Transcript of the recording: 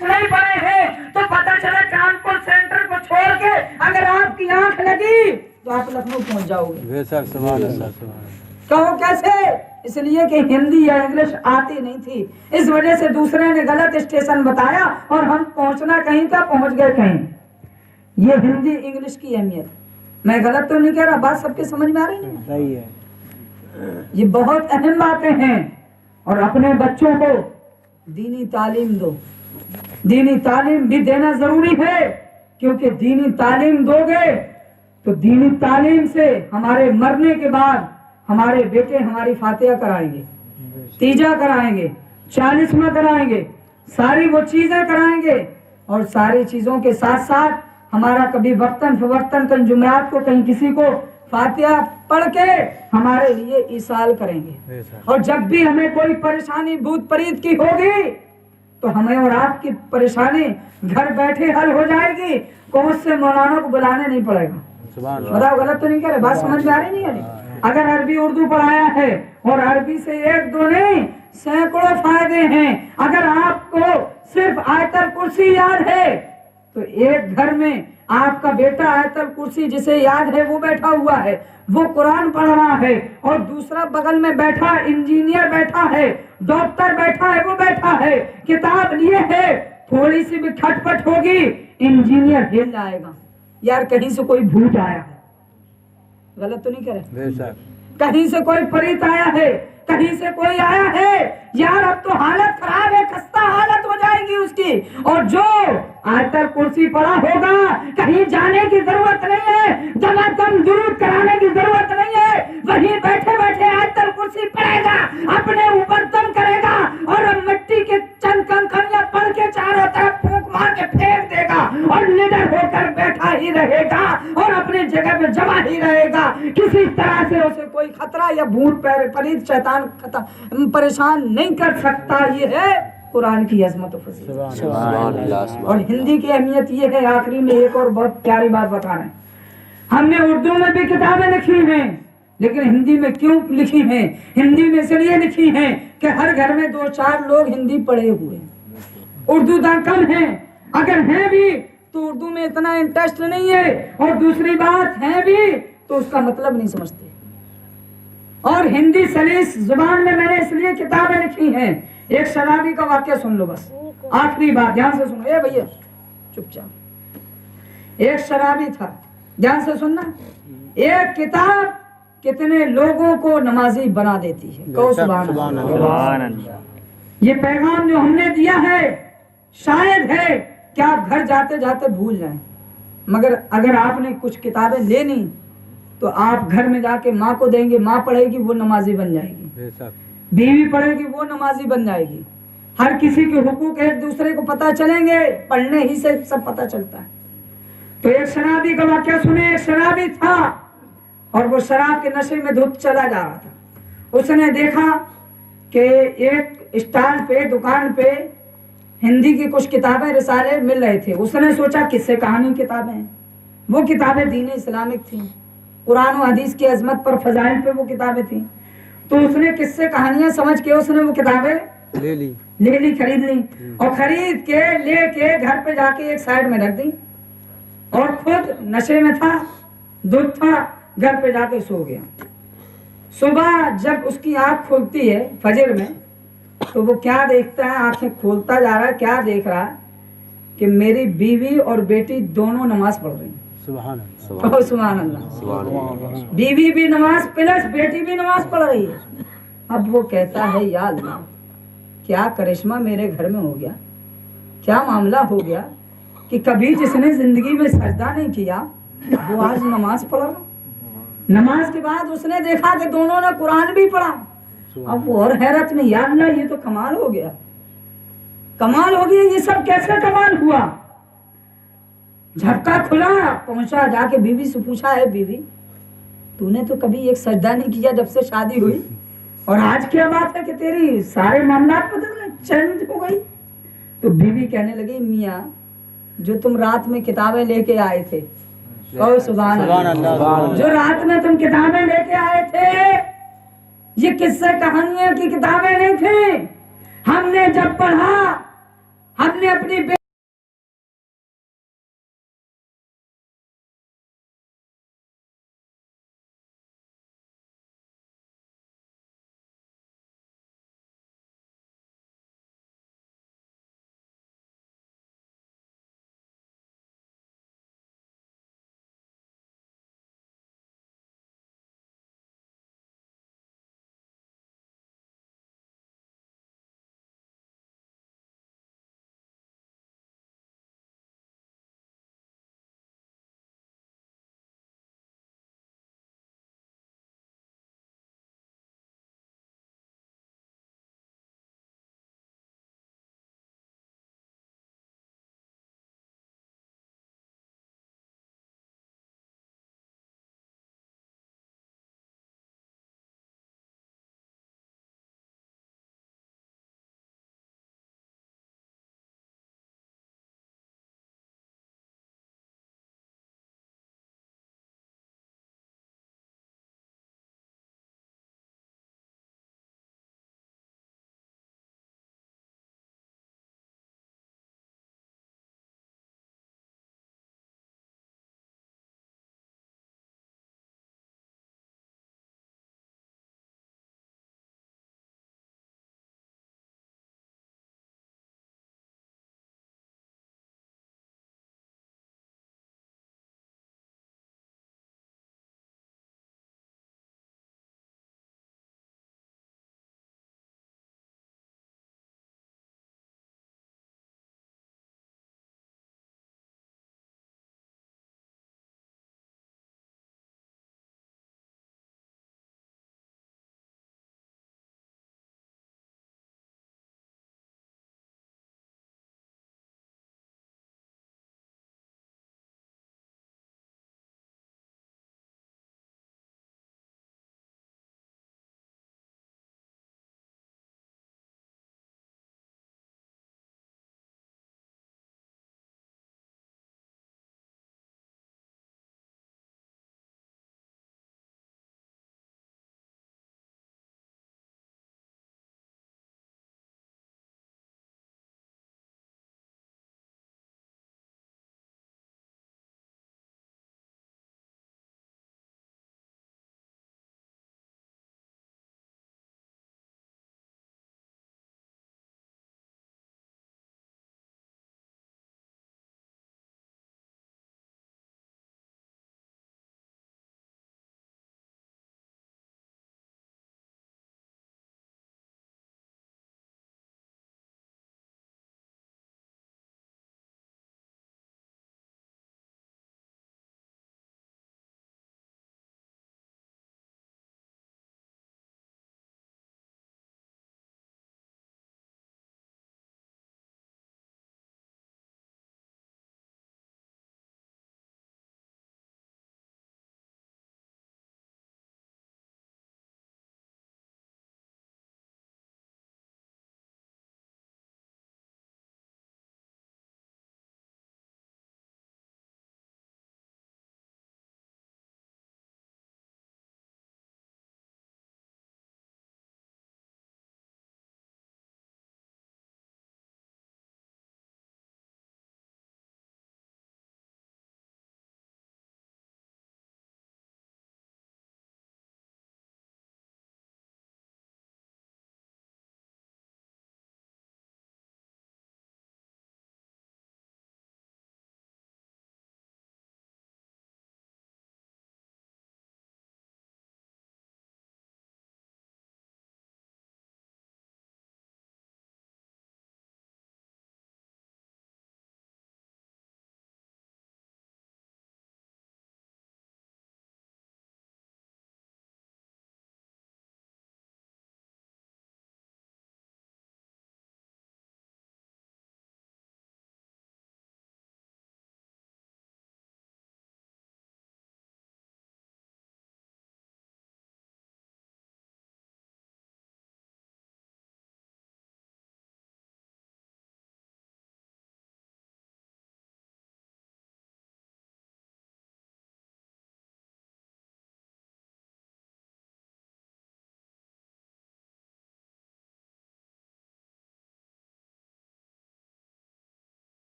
نہیں پڑے ہیں تو پتہ چلا کانپور سینٹر کو چھوڑ کے اگر آپ کی آنکھ لگی تو آپ لکھنؤ پہنچ جاؤ گے. کہو کیسے؟ اس لیے کہ ہندی یا انگلش آتی نہیں تھی، اس وجہ سے دوسرے نے غلط اسٹیشن بتایا اور ہم پہنچنا کہیں کا پہنچ گئے کہیں. یہ ہندی انگلش کی اہمیت. میں غلط تو نہیں کہہ رہا، بات سب کے سمجھ میں آ رہی ہے؟ صحیح ہے. یہ بہت اہم باتیں ہیں. اور اپنے بچوں کو دینی تعلیم دو. دینی تعلیم بھی دینا ضروری ہے، کیونکہ دینی تعلیم دو گے تو دینی تعلیم سے ہمارے مرنے کے بعد ہمارے بیٹے ہماری فاتحہ کرائیں گے، تیجا کرائیں گے، چالیسواں کرائیں گے، ساری وہ چیزیں کرائیں گے. اور ساری چیزوں کے ساتھ ساتھ ہمارا کبھی وقتاً فوقتاً کہیں جمعرات کو کہیں کسی کو فاتحہ پڑھ کے ہمارے لیے ایصال کریں گے. اور جب بھی ہمیں کوئی پریشانی بھوت پریت کی ہوگی تو ہمیں اور آپ کی پریشانی گھر بیٹھے حل ہو جائے گی. کون سے مولانا کو بلانے نہیں پڑے گا. بتاؤ غلط تو نہیں کہہ رہے؟ بات سمجھ میں آ رہی نہیں آ رہی؟ اگر عربی اردو پڑھایا ہے اور عربی سے ایک دو نہیں سینکڑوں فائدے ہیں. اگر آپ کو صرف آیت الکرسی یاد ہے تو ایک گھر میں آپ کا بیٹا آیت الکرسی جسے یاد ہے وہ بیٹھا ہوا ہے، وہ قرآن پڑھ رہا ہے، اور دوسرا بغل میں بیٹھا انجینئر بیٹھا ہے، ڈاکٹر بیٹھا ہے، وہ بیٹھا ہے کتاب لیے ہے. تھوڑی سی بھی کھٹ پٹ ہوگی انجینئر ہل جائے گا. یار کہیں سے کوئی بھوت آیا ہے، غلط تو نہیں کہہ رہے؟ کہیں سے کوئی پریت آیا ہے، کہیں سے کوئی آیا ہے، یار اب تو حالت خراب ہے، خستہ حالت ہو جائے گی اس کی. اور جو آیت الکرسی پڑھا ہوگا کہیں جانے کی ضرورت نہیں ہے، جگہ کم درود کرانے کی ضرورت نہیں ہے، وہیں بیٹھے بیٹھے آیت الکرسی پڑھے گا، اپنے اوپر دم کرے گا اور مٹی کے چند کنکریاں پڑھ کے چاروں طرف پھونک مار کے پھینک دے گا اور نڈر ہو کر بیٹھا ہی رہے گا اور اپنے جگہ پہ جمع ہی رہے گا. کسی طرح سے اسے کوئی خطرہ یا بھوت پریت شیطان پریشان نہیں کر سکتا. یہ ہے قرآن کی عظمت و فضیلت. اور ہندی کی اہمیت یہ ہے، آخری میں ایک اور بہت پیاری بات بتا رہے ہیں. ہم نے اردو میں بھی کتابیں لکھی ہیں لیکن ہندی میں کیوں لکھی ہیں؟ ہندی میں اس لیے لکھی ہیں کہ ہر گھر میں دو چار لوگ ہندی پڑھے ہوئے ہیں، اردو داں کم ہیں. اگر ہیں بھی تو اردو میں اتنا انٹرسٹ نہیں ہے، اور دوسری بات ہے بھی تو اس کا مطلب نہیں سمجھتے. اور ہندی سلیس زبان میں نے اس لیے کتابیں لکھی ہیں. ایک شرابی کا واقعہ سن لو، بس آخری بات دھیان سے سنو. اے بھیا چپ چاپ. ایک شرابی تھا، دھیان سے سننا. ایک کتاب کتنے لوگوں کو نمازی بنا دیتی ہے. کہو سبحان اللہ. یہ پیغام جو ہم نے دیا ہے شاید ہے کہ آپ گھر جاتے جاتے بھول جائیں، مگر اگر آپ نے کچھ کتابیں لینی تو آپ گھر میں جا کے ماں کو دیں گے، ماں پڑھے گی وہ نمازی بن جائے گی، بیوی پڑھے گی وہ نمازی بن جائے گی. ہر کسی کے حقوق ایک دوسرے کو پتہ چلیں گے، پڑھنے ہی سے سب پتہ چلتا ہے. تو ایک شرابی کا واقعہ سنیں. ایک شرابی تھا اور وہ شراب کے نشے میں دھت چلا جا رہا تھا. اس نے دیکھا کہ ایک اسٹال پہ دکان پہ ہندی کی کچھ کتابیں رسالے مل رہے تھے. اس نے سوچا کس سے کہانی کتابیں ہیں. وہ کتابیں دین اسلامک تھیں، قرآن و حدیث کی عظمت پر فضائل پہ وہ کتابیں تھیں. تو اس نے کس سے کہانیاں سمجھ کے اس نے وہ کتابیں لے لی خرید لی، اور خرید کے لے کے گھر پہ جا کے ایک سائڈ میں رکھ دی، اور خود نشے میں تھا، دودھ تھا، گھر پہ جا کے سو گیا. صبح جب اس کی آنکھ کھلتی ہے فجر میں تو وہ کیا دیکھتا ہے؟ آنکھیں کھولتا جا رہا ہے، کیا دیکھ رہا ہے کہ میری بیوی اور بیٹی دونوں نماز پڑھ رہی ہیں. سبحان اللہ. بیوی بھی نماز پلس بیٹی بھی نماز پڑھ رہی ہے. اب وہ کہتا ہے یا اللہ کیا کرشمہ میرے گھر میں ہو گیا، کیا معاملہ ہو گیا کہ کبھی جس نے زندگی میں سجدہ نہیں کیا وہ آج نماز پڑھ رہا. نماز کے بعد اس نے دیکھا کہ دونوں نے قرآن بھی پڑھا. اب وہ اور حیرت میں، یا اللہ یہ تو کمال ہو گیا، کمال ہو گیا، یہ سب کیسے کمال ہوا. جھپکا کھلا، پہنچا، جا کے بیوی سے پوچھا ہے بیوی تو نے تو کبھی ایک سجدہ نہیں کیا جب سے شادی ہوئی، اور آج کیا بات ہے کہ تیری سارے معاملات بدل گئے، چینج ہو گئی. تو بیوی کہنے لگی میاں جو تم رات میں کتابیں لے کے آئے تھے، اور سبحان اللہ، جو رات میں تم کتابیں لے کے آئے تھے یہ قصے کہانیاں کی کتابیں نہیں تھیں. ہم نے جب پڑھا ہم نے اپنی